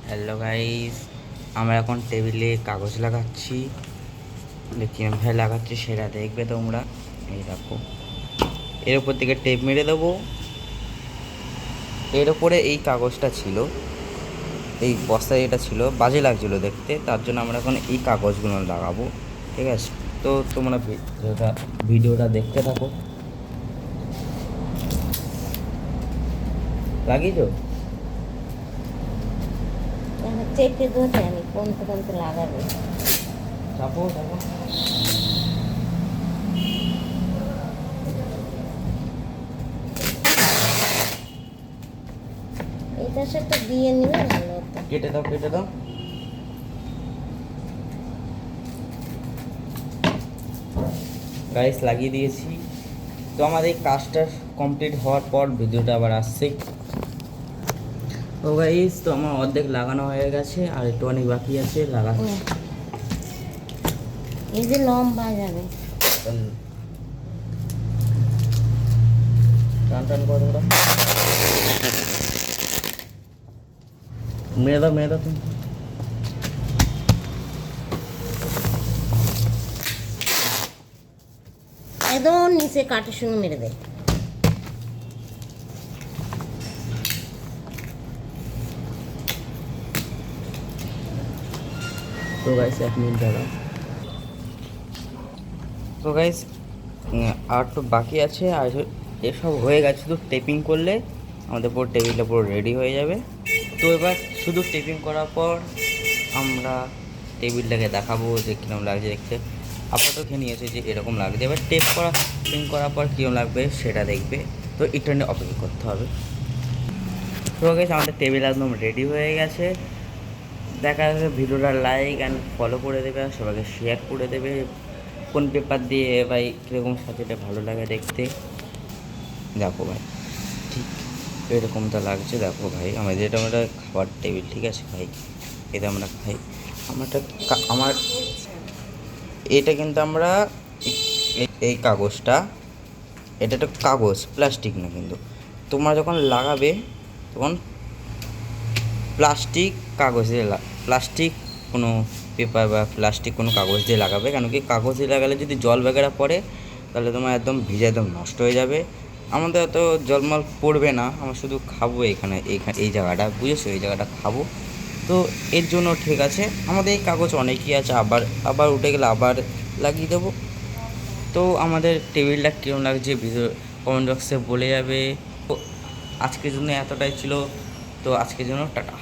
Hello guys, আমরা এখন টেবিলে কাগজ লাগাচ্ছি। কীভাবে লাগাচ্ছি সেটা দেখবে তোমরা। এই দেখো, এর উপর থেকে টেপ মেরে দেবো। এর ওপরে এই কাগজটা ছিল, এই বস্তায় এটা ছিল, বাজে লাগছিলো দেখতে, তার জন্য আমরা এখন এই কাগজগুলো লাগাবো। ঠিক আছে, তো তোমরা ভিডিওটা দেখতে থাকো। লাগিয়েছো? চেপে ধরে আমি কোনতে কোনতে লাগাবো। চাপো চাপো। এটার সাথে দিয়ে নিলে ভালো হতো। কেটে দাও কেটে দাও। গাইস লাগিয়ে দিয়েছি। তো আমাদের এই কাজটা কমপ্লিট হওয়ার পর ভিডিওটা আবার আসছে। তো গাইস, তো আমার অর্ধেক লাগানো হয়ে গেছে, আর একটু অনেক বাকি আছে লাগানো। এই যে লম্বা যাবে, টান টান করে দাও, মেরে দাও মেরে দাও তুমি। একদম নিচে কাঠের সঙ্গে মেরে দেয়। তো গাইস 1 মিনিট দাঁড়াও। তো গাইস, আর তো বাকি আছে, আর এসব হয়ে গেছে। শুধু টেপিং করলে আমাদের পুরো টেবিলটা পুরো রেডি হয়ে যাবে। তো এবার শুধু টেপিং করার পর আমরা টেবিলটাকে দেখাবো যে কীরকম লাগছে দেখতে। আপাতত খেয়ে নিয়েছে যে এরকম লাগছে, এবার টেপিং করার পর কীরকম লাগবে সেটা দেখবে। তো এটা নিয়ে অপেক্ষা করতে হবে। তো গাইস, আমাদের টেবিল একদম রেডি হয়ে গেছে। দেখা যাচ্ছে ভিডিওটা লাইক অ্যান্ড ফলো করে দেবে, আর সবাইকে শেয়ার করে দেবে। কোন পেপার দিয়ে ভাই কীরকম সাজাতে ভালো লাগে দেখতে। দেখো ভাই, ঠিক এরকমটা লাগছে। দেখো ভাই, আমাদের এটা আমরা খাবার টেবিল, ঠিক আছে ভাই, এটা আমরা খাই। আমার এটা কিন্তু আমরা এই কাগজটা, এটা একটা কাগজ, প্লাস্টিক না কিন্তু। তোমরা যখন লাগাবে তখন প্লাস্টিক কোনো পেপার বা প্লাস্টিক কোনো কাগজ দিয়ে লাগাবে। কেন কি, কাগজ দিয়ে লাগালে যদি জল বেগেরা পড়ে তাহলে তোমার একদম ভিজে একদম নষ্ট হয়ে যাবে। আমাদের অত জলমল পড়বে না, আমরা শুধু খাবো এই জায়গাটা, বুঝেছো, এই জায়গাটা খাবো। তো এর জন্য ঠিক আছে, আমাদের এই কাগজ অনেকই আছে, আবার উঠে গেলে আবার লাগিয়ে দেবো। তো আমাদের টেবিলটা কীরকম লাগছে ভিডিও কমেন্ট বক্সে বলে যাবে। তো আজকের জন্য এতটাই ছিল। তো আজকের জন্য টাটা।